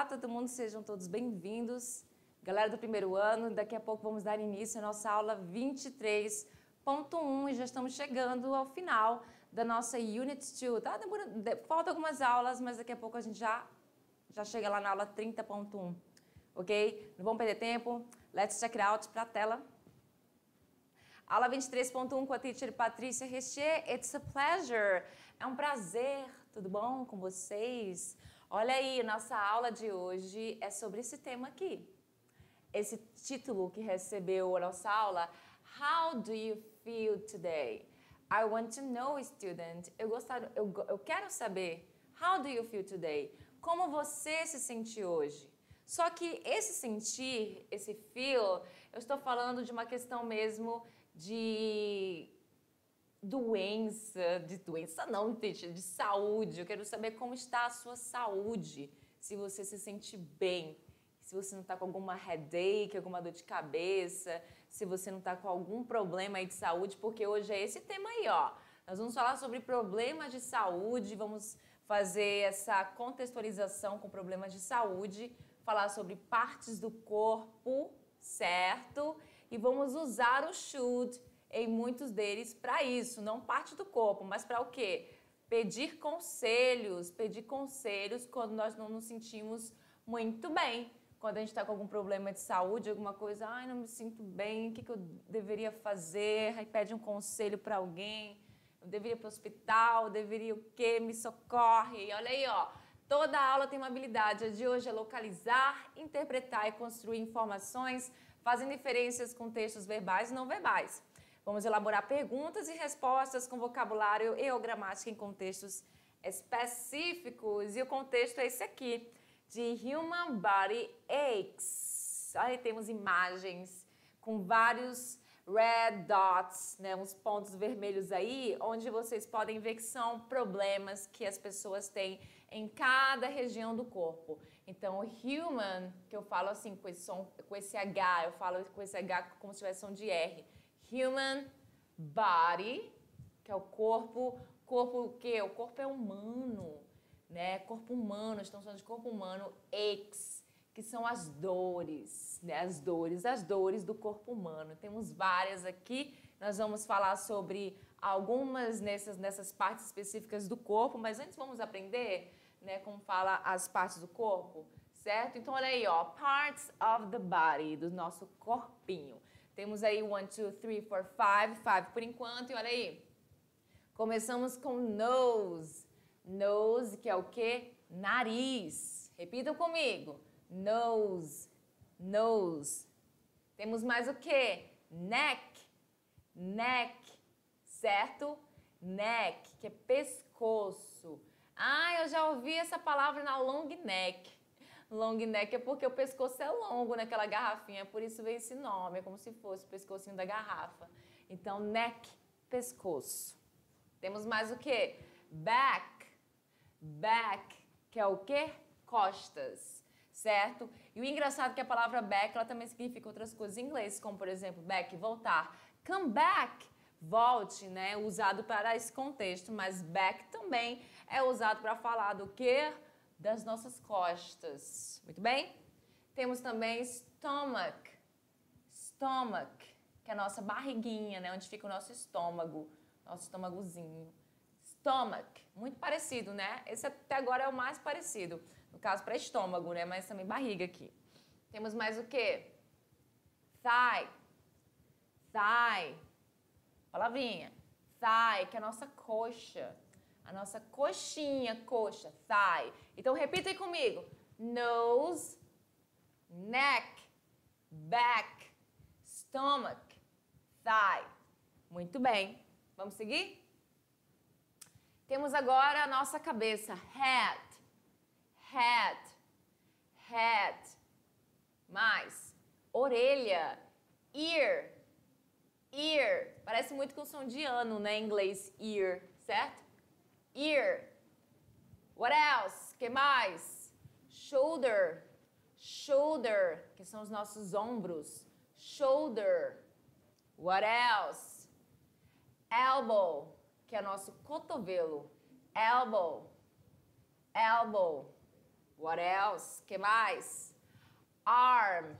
todo mundo, sejam todos bem-vindos. Galera do primeiro ano, daqui a pouco vamos dar início à nossa aula 23.1 e já estamos chegando ao final da nossa Unit 2, tá? Faltam algumas aulas, mas daqui a pouco a gente já chega lá na aula 30.1, ok? Não vamos perder tempo, let's check it out para a tela. Aula 23.1 com a teacher Patrícia Richer. It's a pleasure. É um prazer, tudo bom com vocês? Olha aí, nossa aula de hoje é sobre esse tema aqui. Esse título que recebeu a nossa aula, How do you feel today? I want to know, student. Eu quero saber, how do you feel today? Como você se sente hoje? Só que esse sentir, esse feel, eu estou falando de uma questão mesmo de doença não, de saúde. Eu quero saber como está a sua saúde, se você se sente bem, se você não está com alguma headache, alguma dor de cabeça, se você não está com algum problema aí de saúde, porque hoje é esse tema aí, ó. Nós vamos falar sobre problemas de saúde, vamos fazer essa contextualização com problemas de saúde, falar sobre partes do corpo, certo? E vamos usar o should em muitos deles para isso, não parte do corpo, mas para o quê? Pedir conselhos quando nós não nos sentimos muito bem. Quando a gente está com algum problema de saúde, alguma coisa, ai, não me sinto bem, o que eu deveria fazer? Aí pede um conselho para alguém, eu deveria ir para o hospital, deveria o quê? Me socorre. E olha aí, ó, toda aula tem uma habilidade. A de hoje é localizar, interpretar e construir informações, fazendo inferências com textos verbais e não verbais. Vamos elaborar perguntas e respostas com vocabulário e ou gramática em contextos específicos. E o contexto é esse aqui, de Human Body Aches. Aí temos imagens com vários red dots, né, uns pontos vermelhos aí, onde vocês podem ver que são problemas que as pessoas têm em cada região do corpo. Então, o human, que eu falo assim com esse som, com esse H, eu falo com esse H como se tivesse som de R. Human body, que é o corpo. Corpo o quê? O corpo é humano, né? Corpo humano, estamos falando de corpo humano. Aches, que são as dores, né? As dores do corpo humano. Temos várias aqui. Nós vamos falar sobre algumas nessas partes específicas do corpo, mas antes vamos aprender, né, como fala as partes do corpo, certo? Então, olha aí, ó, parts of the body, do nosso corpinho. Temos aí 1, 2, 3, 4, 5 por enquanto, e olha aí. Começamos com nose. Nose, que é o quê? Nariz. Repitam comigo. Nose. Nose. Temos mais o quê? Neck. Neck. Certo? Neck, que é pescoço. Ah, eu já ouvi essa palavra na long neck. Long neck é porque o pescoço é longo naquela garrafinha, por isso veio esse nome, é como se fosse o pescocinho da garrafa. Então, neck, pescoço. Temos mais o quê? Back. Back, que é o quê? Costas, certo? E o engraçado é que a palavra back, ela também significa outras coisas em inglês, como, por exemplo, back, voltar. Come back, volte, né? Usado para esse contexto, mas back também é usado para falar do quê? Das nossas costas. Muito bem? Temos também stomach. Stomach, que é a nossa barriguinha, né? Onde fica o nosso estômago. Nosso estômagozinho. Stomach, muito parecido, né? Esse até agora é o mais parecido. No caso, para estômago, né? Mas também barriga aqui. Temos mais o quê? Thigh. Thigh. Palavrinha. Thigh, que é a nossa coxa. A nossa coxinha, coxa, thigh. Então, repita aí comigo. Nose, neck, back, stomach, thigh. Muito bem. Vamos seguir? Temos agora a nossa cabeça. Head, head, head. Mais. Orelha. Ear, ear. Parece muito com som de ano, né? Em inglês, ear, certo? Ear. What else? Que mais? Shoulder. Shoulder, que são os nossos ombros. Shoulder. What else? Elbow, que é nosso cotovelo. Elbow. Elbow. What else? Que mais? Arm.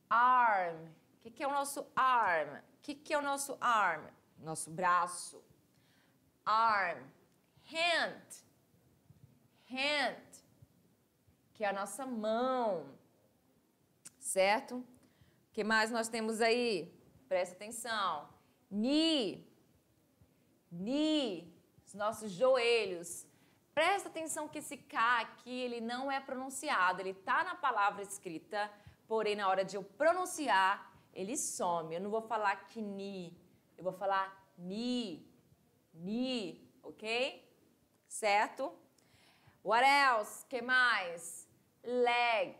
Arm. O que é o nosso arm? O que é o nosso arm? Nosso braço. Arm. Hand. Hand. Que é a nossa mão. Certo? O que mais nós temos aí? Presta atenção. Knee. Knee. Os nossos joelhos. Presta atenção que esse K aqui, ele não é pronunciado. Ele tá na palavra escrita, porém, na hora de eu pronunciar, ele some. Eu não vou falar knee. Eu vou falar knee. Knee. Ok? Certo? What else? Que mais? Leg.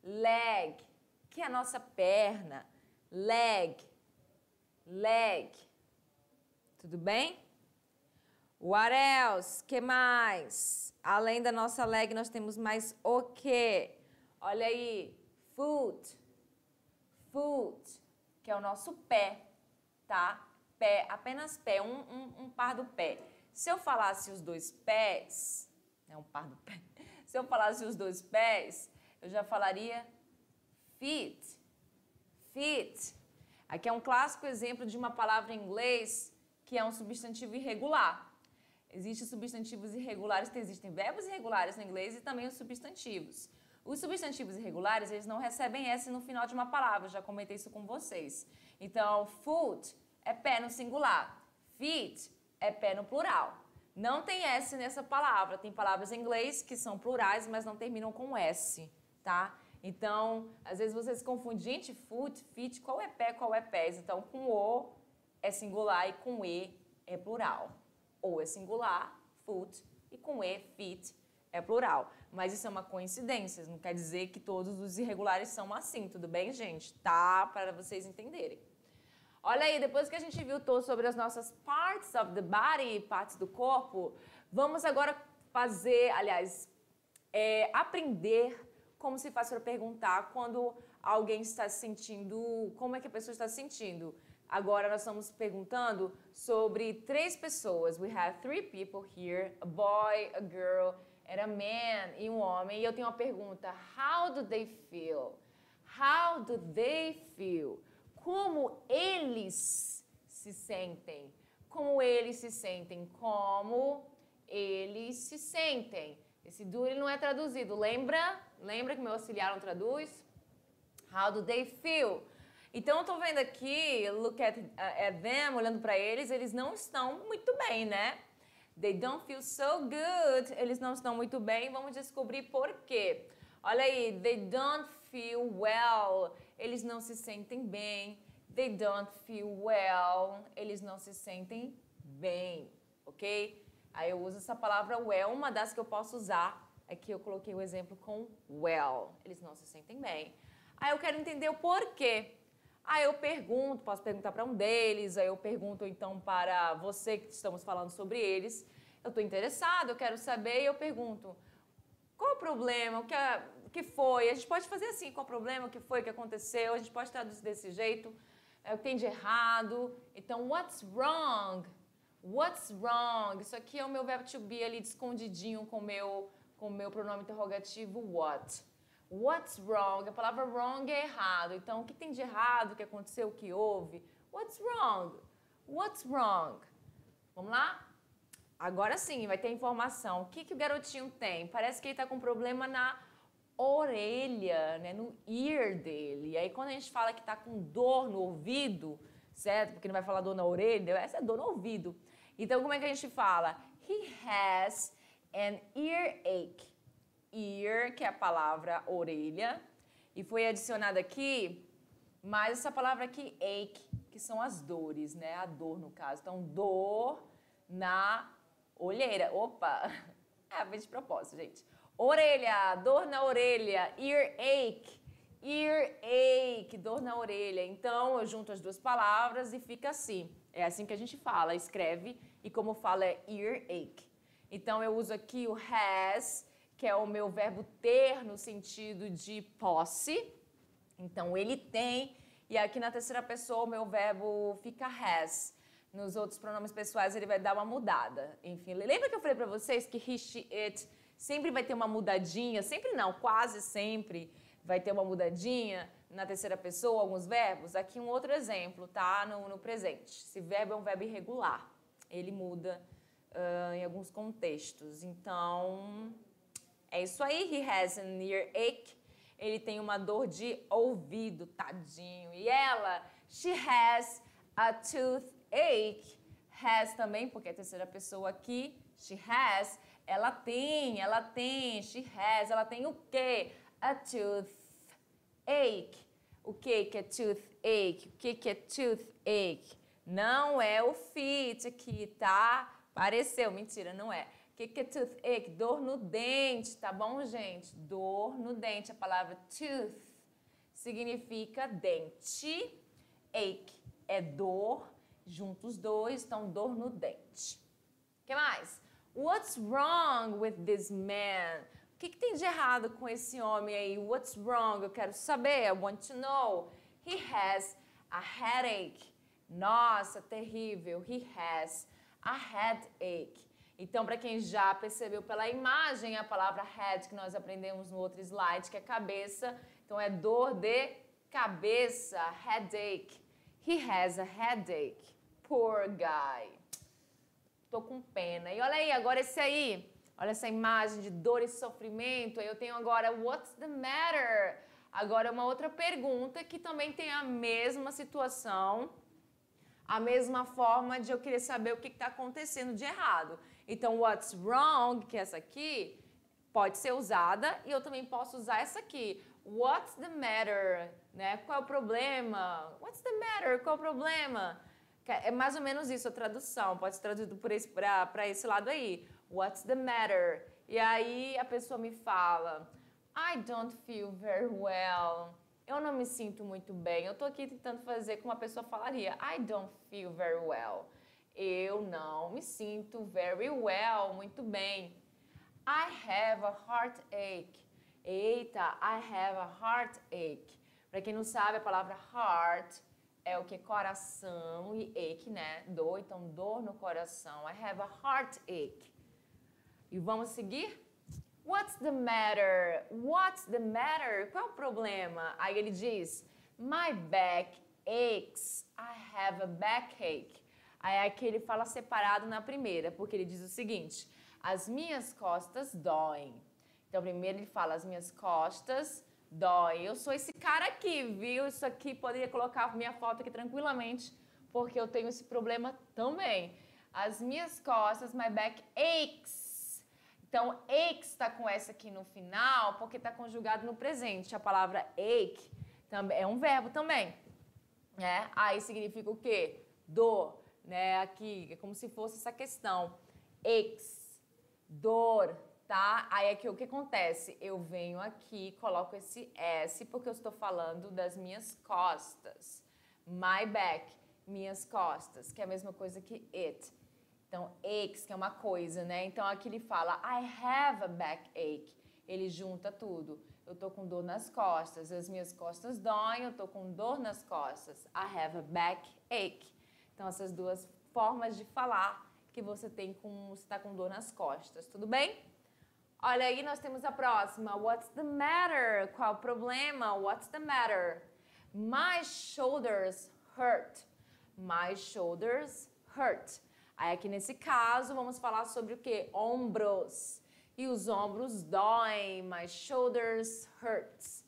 Leg. Que é a nossa perna. Leg. Leg. Tudo bem? What else? Que mais? Além da nossa leg, nós temos mais o quê? Olha aí. Foot. Foot. Que é o nosso pé, tá? Pé, apenas pé. Um par do pé. Se eu falasse os dois pés... É um par do pé. Se eu falasse os dois pés, eu já falaria feet. Feet. Aqui é um clássico exemplo de uma palavra em inglês que é um substantivo irregular. Existem substantivos irregulares, existem verbos irregulares no inglês e também os substantivos. Os substantivos irregulares, eles não recebem S no final de uma palavra, eu já comentei isso com vocês. Então, foot é pé no singular, feet é pé no plural. Não tem S nessa palavra, tem palavras em inglês que são plurais, mas não terminam com S, tá? Então, às vezes vocês se confundem, gente, foot, feet, qual é pé, qual é pés? Então, com O é singular e com E é plural. Ou é singular, foot, e com E, feet, é plural. Mas isso é uma coincidência, não quer dizer que todos os irregulares são assim, tudo bem, gente? Tá? Para vocês entenderem. Olha aí, depois que a gente viu todo sobre as nossas parts of the body, partes do corpo, vamos agora fazer, aliás, aprender como se faz para perguntar quando alguém está se sentindo, como é que a pessoa está se sentindo. Agora nós estamos perguntando sobre 3 pessoas. We have 3 people here, a boy, a girl, and a man, e um homem. E eu tenho uma pergunta, how do they feel? How do they feel? Como eles se sentem? Como eles se sentem? Como eles se sentem? Esse do ele não é traduzido, lembra? Lembra que meu auxiliar não traduz? How do they feel? Então, eu tô vendo aqui, look at them, olhando para eles não estão muito bem, né? They don't feel so good. Eles não estão muito bem. Vamos descobrir por quê. Olha aí, they don't feel well. Eles não se sentem bem. They don't feel well. Eles não se sentem bem, ok? Aí eu uso essa palavra well, uma das que eu posso usar. Aqui eu coloquei o exemplo com well. Eles não se sentem bem. Aí eu quero entender o porquê. Aí eu pergunto, posso perguntar para um deles, aí eu pergunto então para você que estamos falando sobre eles. Eu estou interessado, eu quero saber e eu pergunto, qual o problema, o que foi? A gente pode fazer assim, qual o problema, o que foi, o que aconteceu? A gente pode traduzir desse jeito, o que tem de errado. Então, what's wrong? What's wrong? Isso aqui é o meu verbo to be ali escondidinho com o meu pronome interrogativo what. What's wrong? A palavra wrong é errado. Então, o que tem de errado? O que aconteceu? O que houve? What's wrong? What's wrong? Vamos lá? Agora sim, vai ter informação. O que o garotinho tem? Parece que ele está com problema na orelha, né? No ear dele. E aí, quando a gente fala que está com dor no ouvido, certo? Porque não vai falar dor na orelha, essa é dor no ouvido. Então, como é que a gente fala? He has an earache. Ear, que é a palavra orelha, e foi adicionada aqui, mais essa palavra aqui, ache, que são as dores, né? A dor, no caso. Então, dor na olheira. Opa! De propósito, gente. Orelha, dor na orelha, earache, earache, dor na orelha. Então, eu junto as duas palavras e fica assim. É assim que a gente fala, escreve, e como fala é earache. Então, eu uso aqui o has, que é o meu verbo ter no sentido de posse. Então, ele tem. E aqui na terceira pessoa, o meu verbo fica has. Nos outros pronomes pessoais, ele vai dar uma mudada. Enfim, lembra que eu falei para vocês que he, she, it sempre vai ter uma mudadinha, sempre não, quase sempre vai ter uma mudadinha na terceira pessoa, alguns verbos. Aqui um outro exemplo, tá? No presente. Esse verbo é um verbo irregular. Ele muda em alguns contextos. Então, é isso aí. He has an earache. Ele tem uma dor de ouvido, tadinho. E ela, she has a toothache. Has também, porque é a terceira pessoa aqui. She has, ela tem, she has, ela tem o quê? A toothache. O que é toothache? O que é toothache? Não é o fit aqui, tá? Pareceu, mentira, não é. O que é toothache? Dor no dente, tá bom, gente? Dor no dente. A palavra tooth significa dente. Ache é dor. Juntos os dois, então dor no dente. O que mais? What's wrong with this man? O que tem de errado com esse homem aí? What's wrong? Eu quero saber. I want to know. He has a headache. Nossa, terrível. He has a headache. Então, para quem já percebeu pela imagem, a palavra head que nós aprendemos no outro slide, que é cabeça. Então, é dor de cabeça. Headache. He has a headache. Poor guy. Tô com pena. E olha aí, agora esse aí. Olha essa imagem de dor e sofrimento. Aí eu tenho agora, what's the matter? Agora uma outra pergunta que também tem a mesma situação, a mesma forma de eu querer saber o que está acontecendo de errado. Então, what's wrong, que é essa aqui, pode ser usada e eu também posso usar essa aqui. What's the matter? Né? Qual é o problema? What's the matter? Qual é o problema? É mais ou menos isso a tradução, pode ser traduzido para esse lado aí. What's the matter? E aí a pessoa me fala, I don't feel very well. Eu não me sinto muito bem. Eu tô aqui tentando fazer como a pessoa falaria. I don't feel very well. Eu não me sinto very well, muito bem. I have a heartache. Eita, I have a heartache. Para quem não sabe, a palavra heart é o que? Coração e ache, né? Dor, então dor no coração. I have a heartache. E vamos seguir? What's the matter? What's the matter? Qual é o problema? Aí ele diz, my back aches. I have a backache. Aí aqui ele fala separado na primeira, porque ele diz o seguinte, as minhas costas doem. Então primeiro ele fala, as minhas costas doem. Eu sou esse cara aqui, viu? Isso aqui poderia colocar minha foto aqui tranquilamente, porque eu tenho esse problema também. As minhas costas, my back aches. Então, aches está com essa aqui no final, porque está conjugado no presente. A palavra ache também, é um verbo também. Né? Aí significa o quê? Dor. Né? Aqui é como se fosse essa questão. Aches, dor, tá? Aí aqui o que acontece? Eu venho aqui, coloco esse S, porque eu estou falando das minhas costas. My back, minhas costas, que é a mesma coisa que it. Então, aches, que é uma coisa, né? Então, aqui ele fala, I have a backache. Ele junta tudo. Eu tô com dor nas costas. As minhas costas doem, eu tô com dor nas costas. I have a backache. Então, essas duas formas de falar que você tem com você tá com dor nas costas. Tudo bem? Olha aí, nós temos a próxima. What's the matter? Qual o problema? What's the matter? My shoulders hurt. My shoulders hurt. Aí aqui nesse caso, vamos falar sobre o quê? Ombros. E os ombros doem. My shoulders hurts.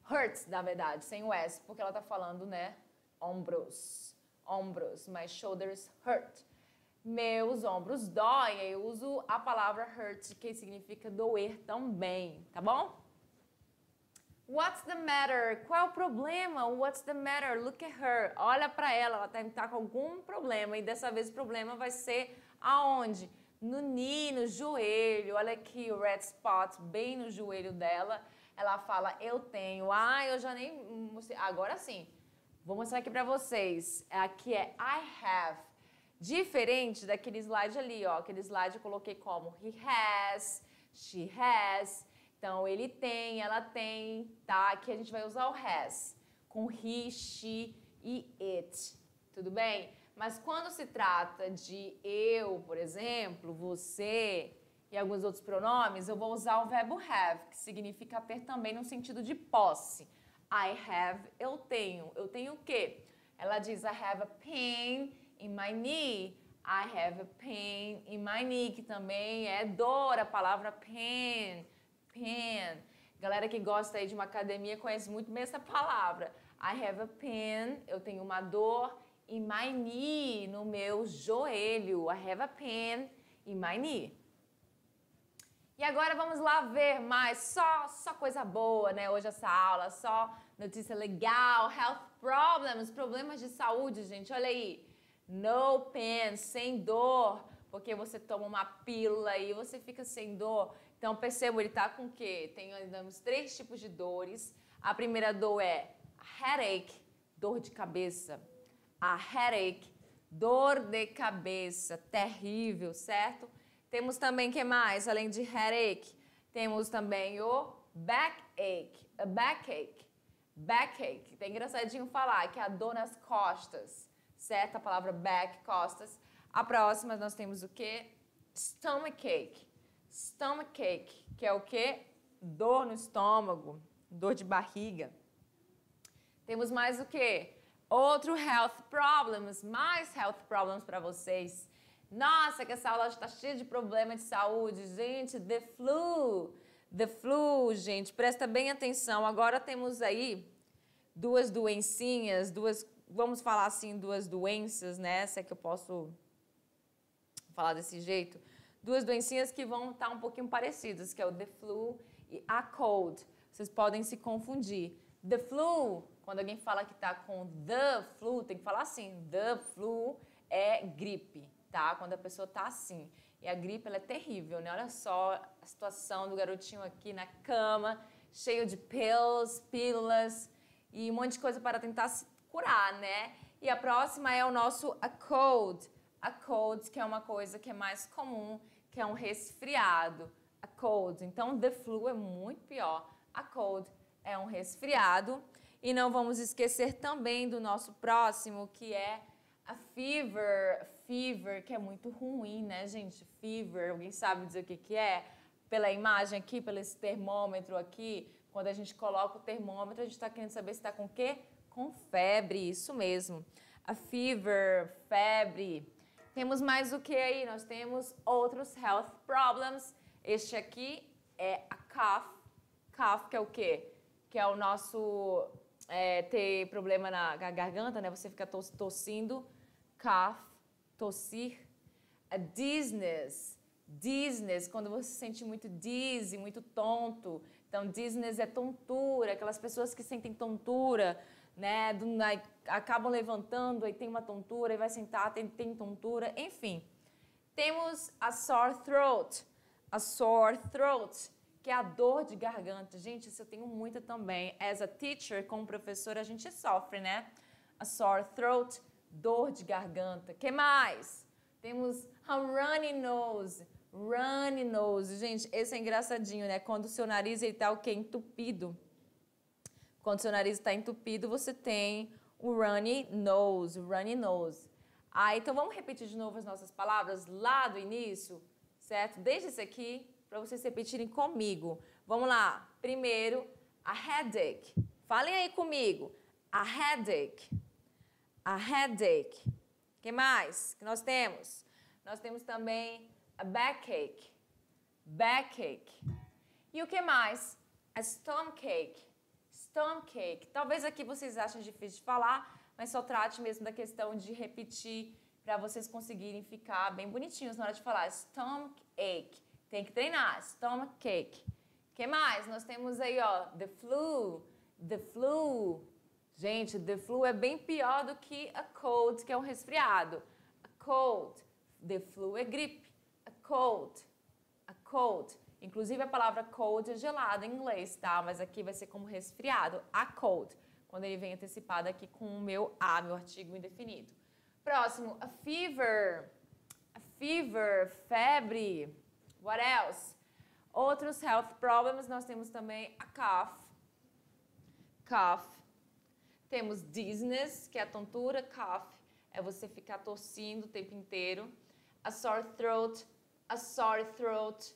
Hurts, na verdade, sem o S, porque ela tá falando, né? Ombros. Ombros. My shoulders hurt. Meus ombros doem. Eu uso a palavra hurt, que significa doer também, tá bom? What's the matter? Qual é o problema? What's the matter? Look at her. Olha para ela tá com algum problema. E dessa vez o problema vai ser aonde? No knee, no joelho. Olha aqui o red spot bem no joelho dela. Ela fala, eu tenho. Ah, eu já nem mostrei. Agora sim. Vou mostrar aqui para vocês. Aqui é I have. Diferente daquele slide ali, ó. Aquele slide eu coloquei como he has, she has. Então, ele tem, ela tem, tá? Aqui a gente vai usar o has, com he, she e it, tudo bem? Mas quando se trata de eu, por exemplo, você, e alguns outros pronomes, eu vou usar o verbo have, que significa ter também no sentido de posse. I have, eu tenho. Eu tenho o quê? Ela diz, I have a pain in my knee. I have a pain in my knee, que também é dor, a palavra pain. Pain. Galera que gosta aí de uma academia conhece muito bem essa palavra. I have a pain, eu tenho uma dor in my knee, no meu joelho. I have a pain in my knee. E agora vamos lá ver mais, só coisa boa, né? Hoje essa aula, só notícia legal, health problems, problemas de saúde, gente. Olha aí, no pain, sem dor, porque você toma uma pílula e você fica sem dor. Então, percebo, ele tá com o quê? Temos 3 tipos de dores. A primeira dor é headache, dor de cabeça. A headache, dor de cabeça, terrível, certo? Temos também, o que mais? Além de headache, temos também o backache, a backache. Backache, é engraçadinho falar, que é a dor nas costas, certo? A palavra back, costas. A próxima nós temos o quê? Stomachache. Stomachache, que é o quê? Dor no estômago, dor de barriga. Temos mais o quê? Outro health problems, mais health problems para vocês. Nossa, que essa aula está cheia de problema de saúde. Gente, the flu. The flu, gente, presta bem atenção. Agora temos aí 2 doencinhas, vamos falar assim, 2 doenças, né? Se é que eu posso falar desse jeito. 2 doencinhas que vão estar um pouquinho parecidas, que é o the flu e a cold. Vocês podem se confundir. The flu, quando alguém fala que está com the flu, tem que falar assim, the flu é gripe, tá? Quando a pessoa está assim. E a gripe, ela é terrível, né? Olha só a situação do garotinho aqui na cama, cheio de pílulas e um monte de coisa para tentar se curar, né? E a próxima é o nosso a cold. A cold, que é uma coisa que é mais comum, que é um resfriado. A cold. Então, the flu é muito pior. A cold é um resfriado. E não vamos esquecer também do nosso próximo, que é a fever. Fever, que é muito ruim, né, gente? Fever, alguém sabe dizer o que é? Pela imagem aqui, pelo esse termômetro aqui, quando a gente coloca o termômetro, a gente está querendo saber se está com o quê? Com febre, isso mesmo. A fever, febre. Temos mais o que aí? Nós temos outros health problems. Este aqui é a cough. Cough, que é o quê? Que é o nosso ter problema na garganta, né? Você fica tossindo. Cough, tossir. A dizziness. Dizziness, quando você se sente muito dizzy, muito tonto. Então, dizziness é tontura. Aquelas pessoas que sentem tontura, né? Acabam levantando, aí tem uma tontura, aí vai sentar, tem tontura, enfim. Temos a sore throat. A sore throat, que é a dor de garganta. Gente, isso eu tenho muita também. As a teacher, como professora, a gente sofre, né? A sore throat, dor de garganta. Que mais? Temos a runny nose. Runny nose. Gente, esse é engraçadinho, né? Quando o seu nariz está o quê? Entupido. Quando o seu nariz está entupido, você tem o runny nose. Runny nose. Então vamos repetir de novo as nossas palavras lá do início, certo? Desde esse aqui, para vocês repetirem comigo. Vamos lá. Primeiro, a headache. Falem aí comigo. A headache. A headache. O que mais que nós temos? Nós temos também a backache. Backache. E o que mais? A stomachache. Stomachache. Talvez aqui vocês achem difícil de falar, mas só trate mesmo da questão de repetir para vocês conseguirem ficar bem bonitinhos na hora de falar. Stomachache. Tem que treinar. Stomachache. O que mais? Nós temos aí, ó, the flu. The flu. Gente, the flu é bem pior do que a cold, que é um resfriado. A cold. The flu é gripe. A cold. A cold. Inclusive a palavra cold é gelada em inglês, tá? Mas aqui vai ser como resfriado. A cold. Quando ele vem antecipado aqui com o meu artigo indefinido. Próximo, a fever. A fever, febre. What else? Outros health problems, nós temos também a cough. Cough. Temos dizziness, que é a tontura. Cough é você ficar tossindo o tempo inteiro. A sore throat. A sore throat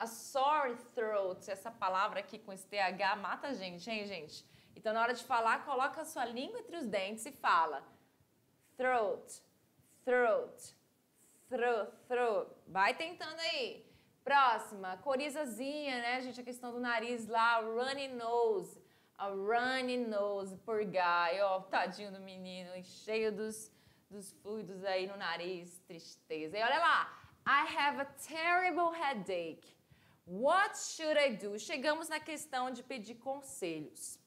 A sore throat, essa palavra aqui com esse TH mata a gente, hein, gente? Então, na hora de falar, coloca a sua língua entre os dentes e fala throat, throat, throat, throat. Vai tentando aí. Próxima, corizazinha, né, gente? A questão do nariz lá, runny nose. A runny nose, poor guy. Ó, tadinho do menino, cheio dos fluidos aí no nariz, tristeza. E olha lá, I have a terrible headache. What should I do? Chegamos na questão de pedir conselhos.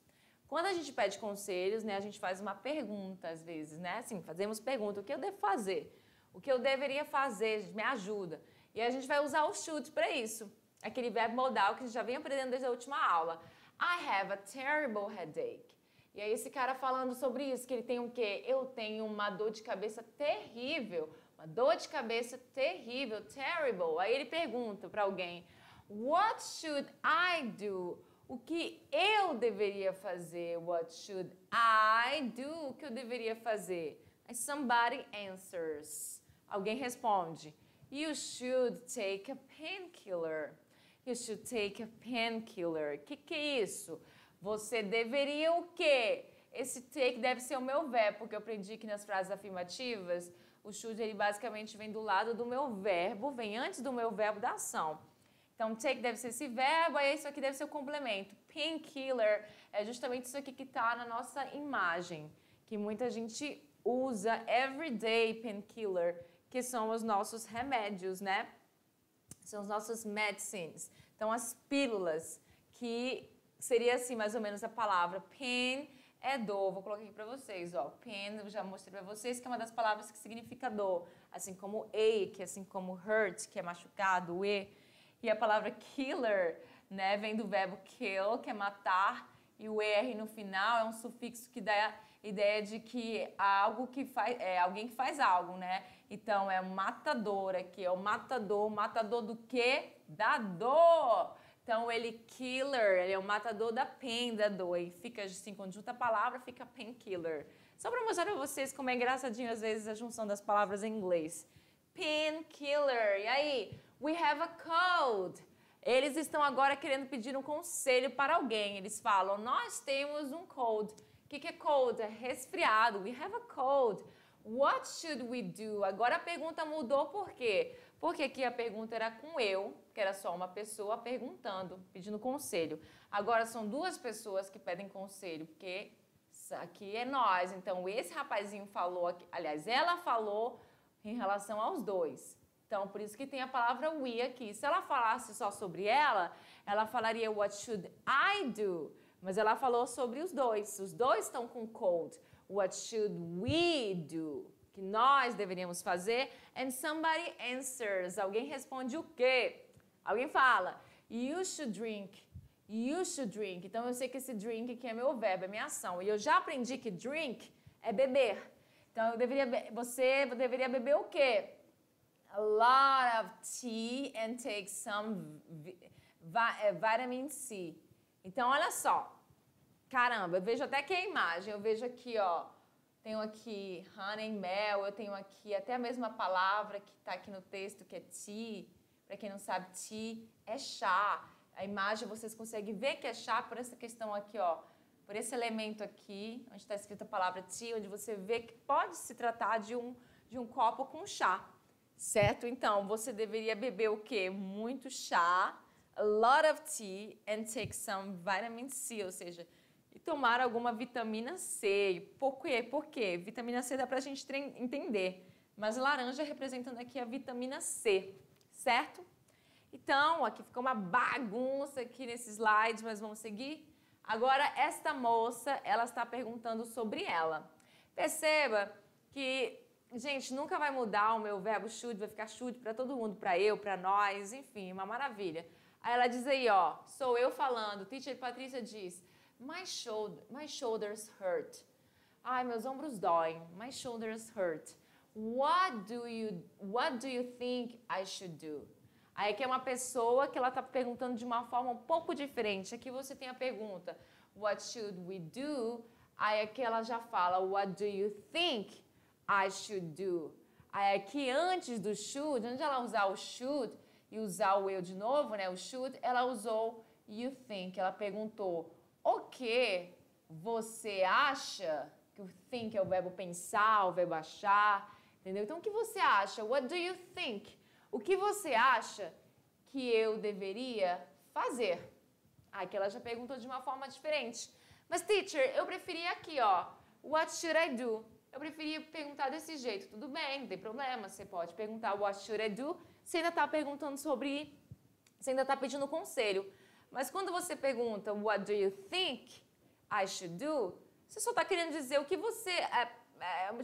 Quando a gente pede conselhos, né, a gente faz uma pergunta às vezes, né? Assim, fazemos pergunta, o que eu devo fazer? O que eu deveria fazer? Me ajuda. E a gente vai usar o should para isso. Aquele verbo modal que a gente já vem aprendendo desde a última aula. I have a terrible headache. E aí esse cara falando sobre isso, que ele tem o quê? Eu tenho uma dor de cabeça terrível. Uma dor de cabeça terrível, terrible. Aí ele pergunta para alguém, what should I do? O que eu deveria fazer? What should I do? O que eu deveria fazer? Aí somebody answers. Alguém responde, you should take a painkiller. You should take a painkiller. Que é isso? Você deveria o quê? Esse take deve ser o meu verbo, porque eu aprendi que nas frases afirmativas, o should ele basicamente vem do lado do meu verbo, vem antes do meu verbo da ação. Então, take deve ser esse verbo, aí isso aqui deve ser o complemento. Painkiller é justamente isso aqui que está na nossa imagem, que muita gente usa everyday painkiller, que são os nossos remédios, né? São os nossos medicines. Então, as pílulas, que seria assim mais ou menos a palavra. Pain é dor. Vou colocar aqui para vocês, ó. Pain, eu já mostrei para vocês que é uma das palavras que significa dor. Assim como ache, assim como hurt, que é machucado, e a palavra killer, né, vem do verbo kill, que é matar, e o er no final é um sufixo que dá a ideia de que algo que faz, alguém que faz algo, né? Então é matador aqui, é o matador do quê? Da dor. Então ele killer, ele é o matador da pain, da dor. E fica assim, quando junta a palavra, fica painkiller. Só para mostrar para vocês como é engraçadinho às vezes a junção das palavras em inglês. Painkiller. E aí? We have a cold. Eles estão agora querendo pedir um conselho para alguém. Eles falam, nós temos um cold. O que é cold? É resfriado. We have a cold. What should we do? Agora a pergunta mudou por quê? Porque aqui a pergunta era com eu, que era só uma pessoa perguntando, pedindo conselho. Agora são duas pessoas que pedem conselho, porque aqui é nós. Então esse rapazinho falou, aliás, ela falou em relação aos dois. Então, por isso que tem a palavra we aqui. Se ela falasse só sobre ela, ela falaria what should I do? Mas ela falou sobre os dois. Os dois estão com cold. What should we do? Que nós deveríamos fazer. And somebody answers. Alguém responde o quê? Alguém fala, you should drink. You should drink. Então, eu sei que esse drink aqui é meu verbo, é minha ação. E eu já aprendi que drink é beber. Então, você deveria beber o quê? A lot of tea and take some vitamin C. Então, olha só. Caramba, eu vejo até que a imagem. Eu vejo aqui, ó. Tenho aqui honey, mel. Eu tenho aqui até a mesma palavra que está aqui no texto, que é tea. Para quem não sabe, tea é chá. A imagem vocês conseguem ver que é chá por essa questão aqui, ó. Por esse elemento aqui, onde está escrita a palavra tea, onde você vê que pode se tratar de um copo com chá. Certo? Então, você deveria beber o quê? Muito chá, a lot of tea, and take some vitamin C, ou seja, e tomar alguma vitamina C. Por quê? Por quê? Vitamina C dá pra gente entender, mas laranja representando aqui a vitamina C, certo? Então, aqui ficou uma bagunça aqui nesse slide, mas vamos seguir? Agora, esta moça, ela está perguntando sobre ela. Perceba que gente, nunca vai mudar o meu verbo should, vai ficar should para todo mundo, para eu, para nós, enfim, uma maravilha. Aí ela diz aí, ó, sou eu falando, teacher Patrícia diz, my shoulders hurt. Ai, meus ombros doem, my shoulders hurt. What do you think I should do? Aí aqui é uma pessoa que ela está perguntando de uma forma um pouco diferente. Aqui você tem a pergunta, what should we do? Aí aqui ela já fala, what do you think I should do? Aí aqui antes do should, antes de ela usar o should, e usar o eu de novo, né, o should, ela usou you think. Ela perguntou, o que você acha? Que o think é o verbo pensar, o verbo achar, entendeu? Então, o que você acha? What do you think? O que você acha que eu deveria fazer? Aqui ela já perguntou de uma forma diferente. Mas, teacher, eu preferia aqui, ó. What should I do? Eu preferia perguntar desse jeito. Tudo bem, não tem problema. Você pode perguntar what should I do. Você ainda está perguntando sobre... Você ainda está pedindo conselho. Mas quando você pergunta what do you think I should do, você só está querendo dizer o que você...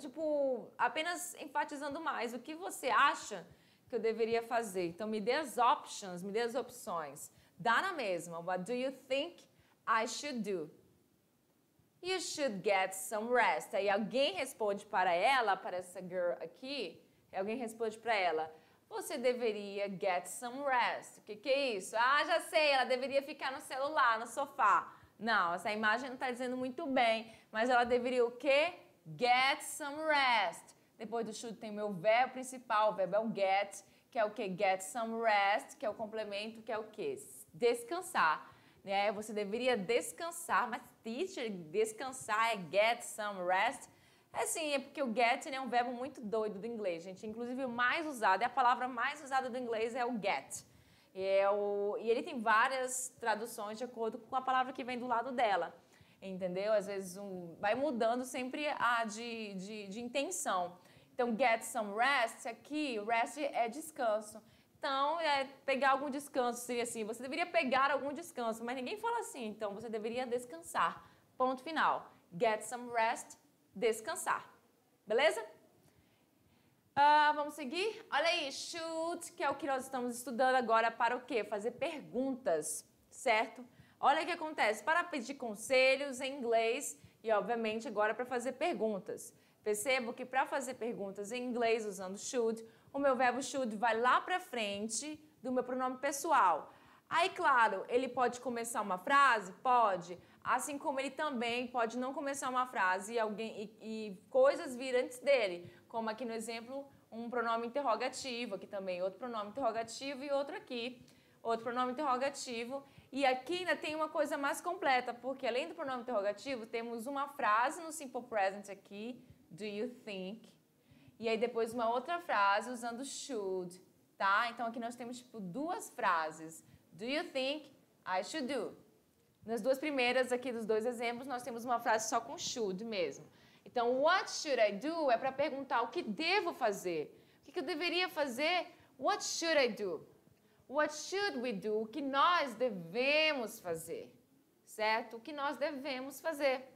tipo, apenas enfatizando mais. O que você acha que eu deveria fazer? Então, me dê as options, me dê as opções. Dá na mesma. What do you think I should do? You should get some rest. Aí alguém responde para ela, para essa girl aqui, alguém responde para ela, você deveria get some rest. O que é isso? Ah, já sei, ela deveria ficar no celular, no sofá. Não, essa imagem não está dizendo muito bem, mas ela deveria o quê? Get some rest. Depois do should tem o meu verbo principal, o verbo é o get, que é o quê? Get some rest, que é o complemento, que é o quê? Descansar. Né? Você deveria descansar, mas teacher, descansar é get some rest. É sim, é porque o get é um verbo muito doido do inglês, gente. Inclusive o mais usado, a palavra mais usada do inglês é o get. E ele tem várias traduções de acordo com a palavra que vem do lado dela. Entendeu? Às vezes vai mudando sempre a de intenção. Então, get some rest, aqui, rest é descanso. Então, pegar algum descanso seria assim, você deveria pegar algum descanso, mas ninguém fala assim, então você deveria descansar. Ponto final. Get some rest, descansar. Beleza? Vamos seguir? Olha aí, should, que é o que nós estamos estudando agora para o quê? Fazer perguntas, certo? Olha o que acontece, para pedir conselhos em inglês e, obviamente, agora para fazer perguntas. Percebo que para fazer perguntas em inglês usando should, o meu verbo should vai lá para frente do meu pronome pessoal. Aí, claro, ele pode começar uma frase? Pode. Assim como ele também pode não começar uma frase e coisas vir antes dele. Como aqui no exemplo, um pronome interrogativo, aqui também outro pronome interrogativo e outro aqui, outro pronome interrogativo. E aqui ainda tem uma coisa mais completa, porque além do pronome interrogativo, temos uma frase no simple present aqui, do you think? E aí depois uma outra frase usando should, tá? Então aqui nós temos tipo duas frases. Do you think I should do? Nas duas primeiras aqui dos dois exemplos, nós temos uma frase só com should mesmo. Então, what should I do é para perguntar o que devo fazer. O que eu deveria fazer? What should I do? What should we do? O que nós devemos fazer, certo? O que nós devemos fazer.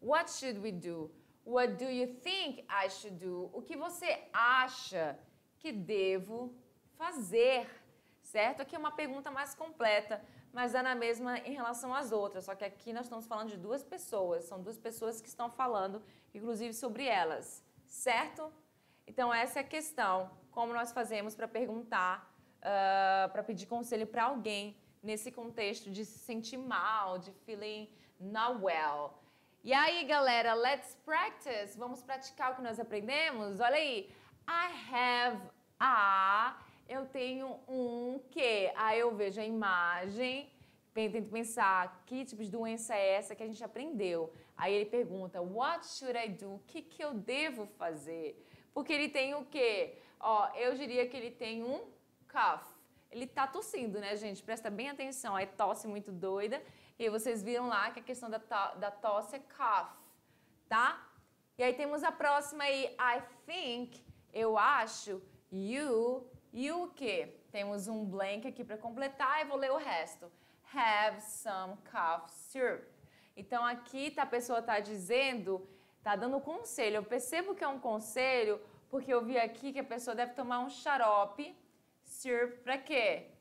What should we do? What do you think I should do? O que você acha que devo fazer, certo? Aqui é uma pergunta mais completa, mas dá na mesma em relação às outras, só que aqui nós estamos falando de duas pessoas, são duas pessoas que estão falando, inclusive, sobre elas, certo? Então, essa é a questão, como nós fazemos para perguntar, para pedir conselho para alguém nesse contexto de se sentir mal, de feeling not well. E aí, galera, let's practice. Vamos praticar o que nós aprendemos? Olha aí. I have a... Eu tenho um que... Aí eu vejo a imagem, tento pensar que tipo de doença é essa que a gente aprendeu. Aí ele pergunta, what should I do? O que eu devo fazer? Porque ele tem o quê? Ó, eu diria que ele tem um cough. Ele tá tossindo, né, gente? Presta bem atenção. Aí tosse muito doida. E aí vocês viram lá que a questão da tosse é cough, tá? E aí temos a próxima aí, I think, eu acho, you o quê? Temos um blank aqui para completar e vou ler o resto. Have some cough syrup. Então aqui a pessoa tá dizendo, tá dando conselho. Eu percebo que é um conselho porque eu vi aqui que a pessoa deve tomar um xarope, syrup, para quê?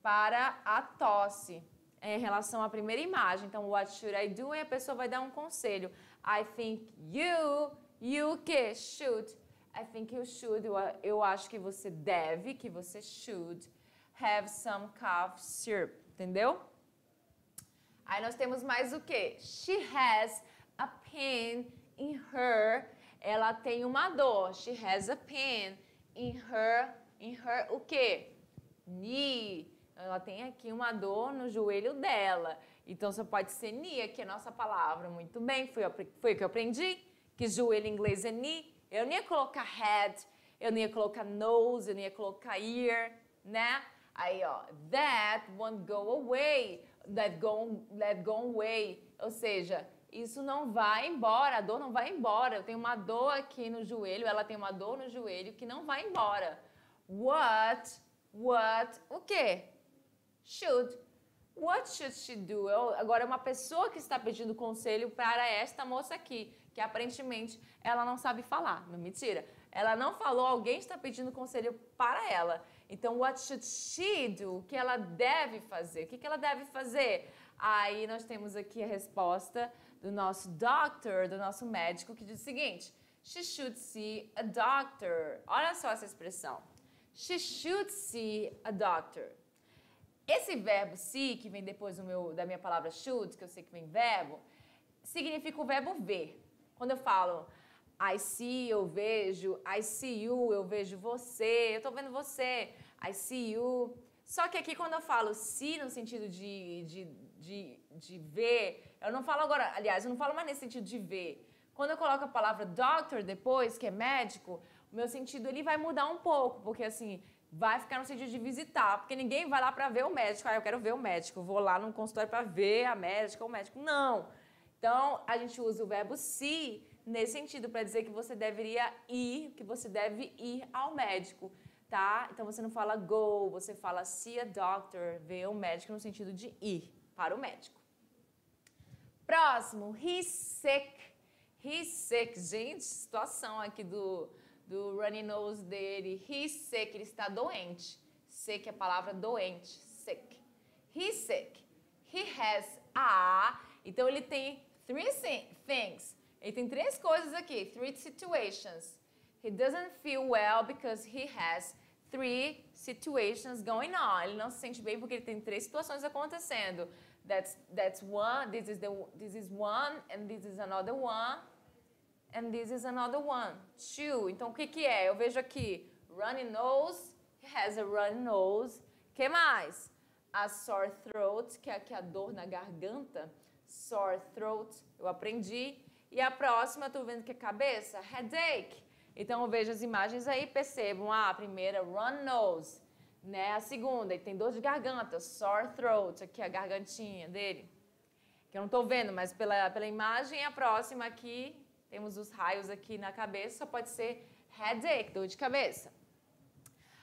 Para a tosse. Em relação à primeira imagem. Então, what should I do? E a pessoa vai dar um conselho. I think you que? Should. I think you should. Eu acho que você deve, que você should have some cough syrup. Entendeu? Aí nós temos mais o quê? She has a pain in her. Ela tem uma dor. She has a pain in her o quê? knee. Ela tem aqui uma dor no joelho dela. Então, só pode ser knee, aqui é a nossa palavra. Muito bem, foi o que eu aprendi, que joelho em inglês é knee. Eu não ia colocar head, eu não ia colocar nose, eu não ia colocar ear, né? Aí, ó, that won't go away, that go away. Ou seja, isso não vai embora, a dor não vai embora. Eu tenho uma dor aqui no joelho, ela tem uma dor no joelho que não vai embora. What, o quê? Should. What should she do? Agora, é uma pessoa que está pedindo conselho para esta moça aqui, que aparentemente ela não sabe falar. Não, mentira. Ela não falou, alguém está pedindo conselho para ela. Então, what should she do? O que ela deve fazer? O que ela deve fazer? Aí nós temos aqui a resposta do nosso doctor, do nosso médico, que diz o seguinte: she should see a doctor. Olha só essa expressão. She should see a doctor. Esse verbo see, que vem depois da minha palavra should, que eu sei que vem verbo, significa o verbo ver. Quando eu falo I see, eu vejo, I see you, eu vejo você, eu tô vendo você, I see you. Só que aqui quando eu falo see no sentido de ver, eu não falo agora, aliás, eu não falo mais nesse sentido de ver. Quando eu coloco a palavra doctor depois, que é médico, o meu sentido ele vai mudar um pouco, porque assim, vai ficar no sentido de visitar, porque ninguém vai lá para ver o médico. Ah, eu quero ver o médico, vou lá no consultório para ver a médica ou o médico. Não. Então, a gente usa o verbo see nesse sentido, para dizer que você deveria ir, que você deve ir ao médico, tá? Então, você não fala go, você fala see a doctor, ver o médico no sentido de ir para o médico. Próximo, he's sick. He's sick. Gente, situação aqui do runny nose dele. He's sick, ele está doente. Sick é a palavra doente, sick. He's sick. He has a... Então, ele tem three things. Ele tem três coisas aqui, three situations. He doesn't feel well because he has three situations going on. Ele não se sente bem porque ele tem três situações acontecendo. That's one, this is one, and this is another one, and this is another one. Two. Então, o que é? Eu vejo aqui, runny nose, he has a runny nose. O que mais? A sore throat, que é aqui a dor na garganta. Sore throat, eu aprendi. E a próxima, eu tô vendo que é cabeça, headache. Então, eu vejo as imagens aí, percebam. A primeira, run nose, né? A segunda, ele tem dor de garganta, sore throat, aqui a gargantinha dele. Que eu não tô vendo, mas pela imagem, a próxima aqui, temos os raios aqui na cabeça, só pode ser headache, dor de cabeça.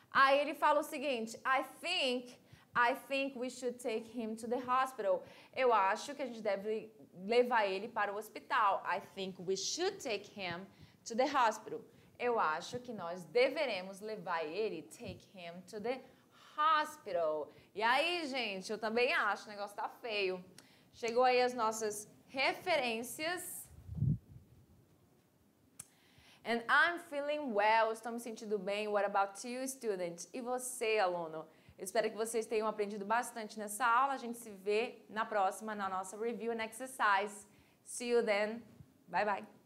Aí ele fala o seguinte, I think we should take him to the hospital. Eu acho que a gente deve levar ele para o hospital. I think we should take him to the hospital. Eu acho que nós deveremos levar ele, take him to the hospital. E aí, gente, eu também acho, o negócio tá feio. Chegou aí as nossas referências. And I'm feeling well, estou me sentindo bem. What about you, student? E você, aluno? Eu espero que vocês tenham aprendido bastante nessa aula. A gente se vê na próxima, na nossa review and exercise. See you then. Bye, bye.